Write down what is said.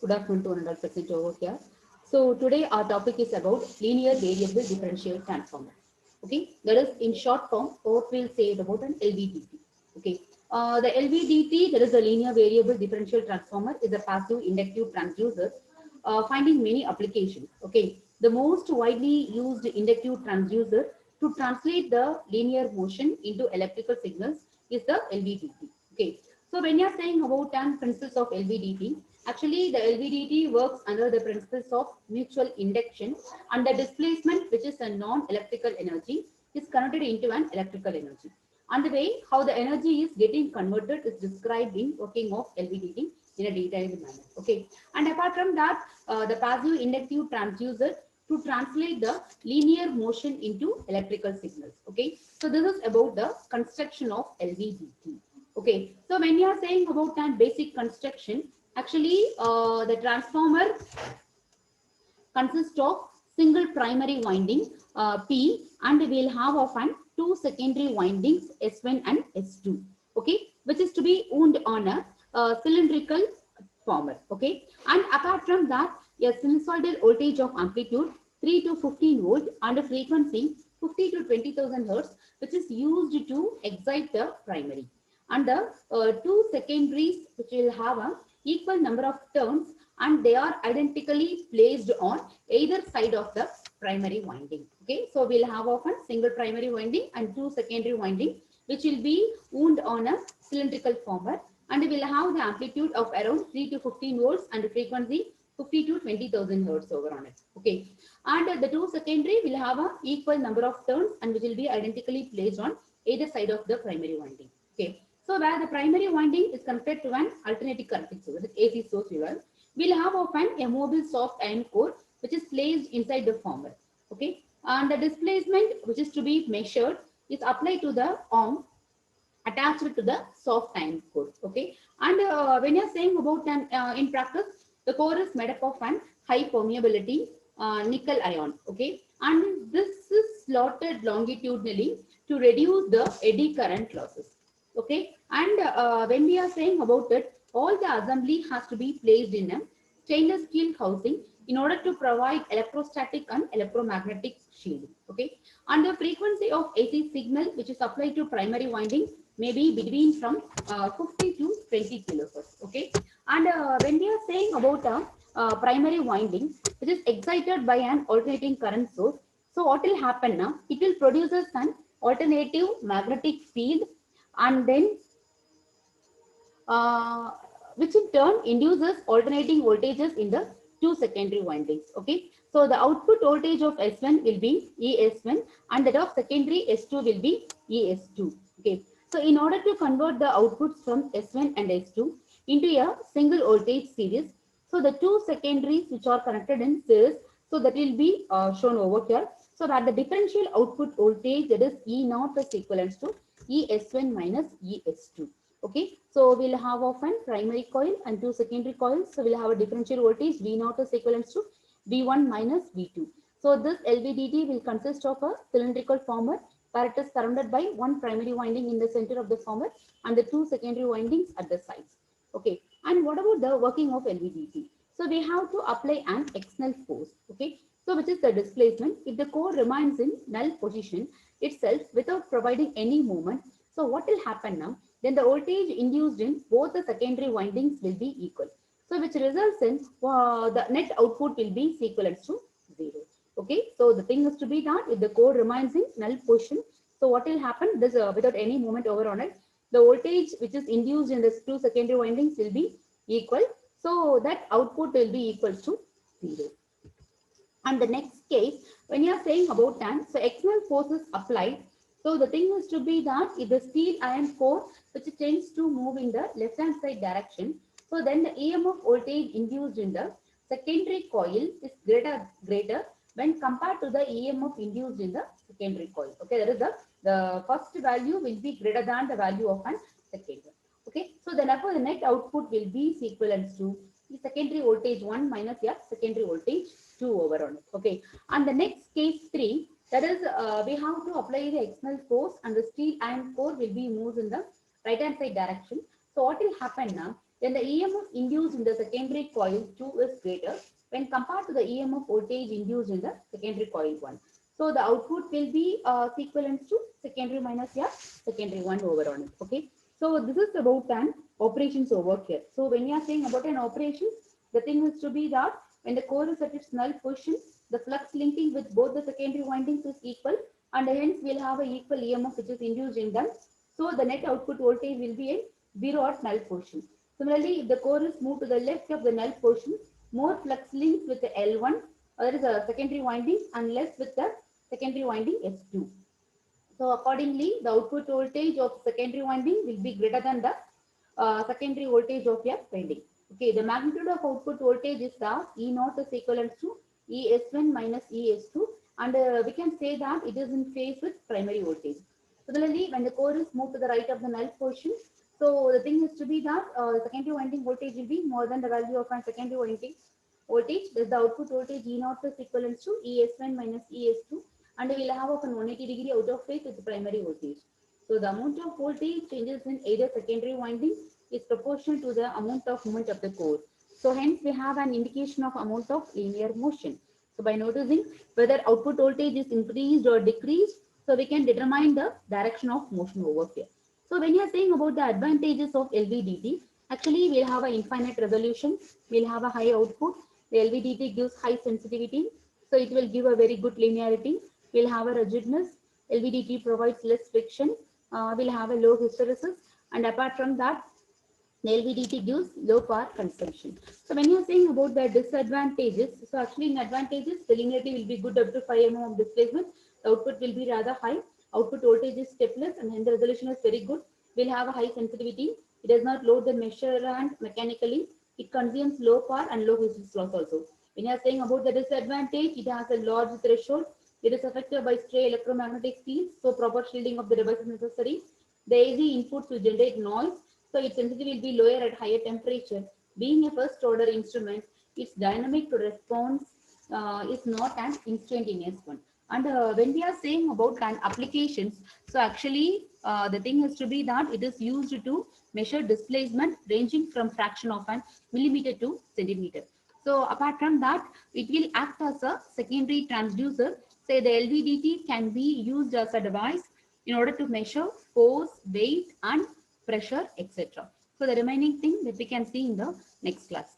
Good afternoon to 100% over here. So today our topic is about linear variable differential transformer. Okay, that is in short form what we'll say about an LVDT. Okay, the LVDT, that is a linear variable differential transformer, is a passive inductive transducer finding many applications. Okay, the most widely used inductive transducer to translate the linear motion into electrical signals is the LVDT. Okay, so when you're saying about an principles of LVDT, actually the LVDT works under the principles of mutual induction, and the displacement, which is a non-electrical energy, is converted into an electrical energy. And the way how the energy is getting converted is described in working of LVDT in a detailed manner. Okay, and apart from that, the passive inductive transducer to translate the linear motion into electrical signals. Okay, so this is about the construction of LVDT. Okay, so when you are saying about that basic construction, actually the transformer consists of single primary winding P, and we'll have often two secondary windings S1 and S2. Okay, which is to be wound on a cylindrical former. Okay, and apart from that, a sinusoidal voltage of amplitude 3 to 15 volt and a frequency 50 to 20,000 hertz, which is used to excite the primary. And the two secondaries, which will have a equal number of turns, and they are identically placed on either side of the primary winding. Okay, so we'll have often single primary winding and two secondary winding, which will be wound on a cylindrical former, and we'll have the amplitude of around 3 to 15 volts and the frequency 50 to 20,000 hertz over on it. Okay, and the two secondary will have a equal number of turns, and which will be identically placed on either side of the primary winding. Okay, so where the primary winding is connected to an alternating current source, AC source, we'll have often a mobile soft iron core, which is placed inside the former. Okay, and the displacement, which is to be measured, is applied to the arm attached to the soft iron core. Okay, and when you're saying about an in practice, the core is made up of an high permeability nickel ion. Okay, and this is slotted longitudinally to reduce the eddy current losses. Okay, and when we are saying about it, all the assembly has to be placed in a stainless steel housing in order to provide electrostatic and electromagnetic shielding. Okay, and the frequency of AC signal which is applied to primary winding may be between from 50 to 20 kilohertz. Okay, and when we are saying about a primary winding which is excited by an alternating current source, so what will happen now? It will produce an alternative magnetic field, and then uh, which in turn induces alternating voltages in the two secondary windings. Okay, so the output voltage of S1 will be ES1, and that of secondary S2 will be ES2. Okay, so in order to convert the outputs from S1 and S2 into a single voltage series, so the two secondaries which are connected in series, so that will be shown over here. So that the differential output voltage, that is E0, is equivalent to ES1 minus ES2. Okay, so we'll have often primary coil and two secondary coils. So we'll have a differential voltage V0 is equivalent to V1 minus V2. So this LVDT will consist of a cylindrical former where it is surrounded by one primary winding in the center of the former and the two secondary windings at the sides. Okay, and what about the working of LVDT? So we have to apply an external force. Okay, so which is the displacement. If the core remains in null position itself without providing any movement, so what will happen now? Then the voltage induced in both the secondary windings will be equal. So which results in the net output will be equivalent to 0. Okay, so the thing is to be that if the core remains in null position, so what will happen? This without any movement over on it, the voltage which is induced in the two secondary windings will be equal. So that output will be equal to 0. And the next case, when you are saying about time, so external forces applied. So the thing is to be that if the steel iron core which tends to move in the left hand side direction, so then the EMF voltage induced in the secondary coil is greater when compared to the EMF induced in the secondary coil. Okay, that is the first value will be greater than the value of an secondary. Okay, so therefore the net output will be equivalent to the secondary voltage 1 minus your secondary voltage 2 over on it. Okay, and the next case 3, that is we have to apply the external force and the steel iron core will be moved in the right hand side direction. So what will happen now? then the EMF induced in the secondary coil 2 is greater when compared to the EMF voltage induced in the secondary coil 1. So the output will be equivalent to secondary minus yeah, secondary 1 over on it. Okay. So this is about an operations over here. So when you are saying about an operation, the thing is to be that when the core is at its null position, the flux linking with both the secondary windings is equal, and hence we'll have an equal EMF which is induced in them. So the net output voltage will be a 0 at null position. Similarly, if the core is moved to the left of the null position, more flux links with the L1, that is a secondary winding, and less with the secondary winding S2. So accordingly, the output voltage of secondary winding will be greater than the secondary voltage of your winding. Okay, the magnitude of output voltage is the E naught is equivalent to ES1 minus ES2, and we can say that it is in phase with primary voltage. Similarly, when the core is moved to the right of the null portion, so the thing is to be that the secondary winding voltage will be more than the value of a secondary winding voltage. Thus, the output voltage E naught is equivalent to ES1 minus ES2, and we will have of an 180-degree out of phase with the primary voltage. So the amount of voltage changes in either secondary winding is proportional to the amount of movement of the core. So hence we have an indication of amount of linear motion. So by noticing whether output voltage is increased or decreased, so we can determine the direction of motion over here. So when you are saying about the advantages of LVDT, actually we'll have an infinite resolution, we'll have a high output, the LVDT gives high sensitivity, so it will give a very good linearity. We'll have a rigidness. LVDT provides less friction. We'll have a low hysteresis. And apart from that, the LVDT gives low power consumption. So when you're saying about the disadvantages, so actually in advantages, the linearity will be good up to 5 mm of displacement. The output will be rather high. Output voltage is stepless and the resolution is very good. We'll have a high sensitivity. It does not load the measurement mechanically. It consumes low power and low hysteresis loss also. When you are saying about the disadvantage, it has a large threshold. It is affected by stray electromagnetic fields, so proper shielding of the device is necessary. The AC inputs will generate noise, so its sensitivity will be lower at higher temperature. Being a first order instrument, its dynamic response is not an instantaneous one. And when we are saying about an applications, so actually the thing has to be that it is used to measure displacement ranging from fraction of an millimeter to centimeter. So apart from that, it will act as a secondary transducer. Say the LVDT can be used as a device in order to measure force, weight, and pressure, etc. So the remaining thing that we can see in the next class.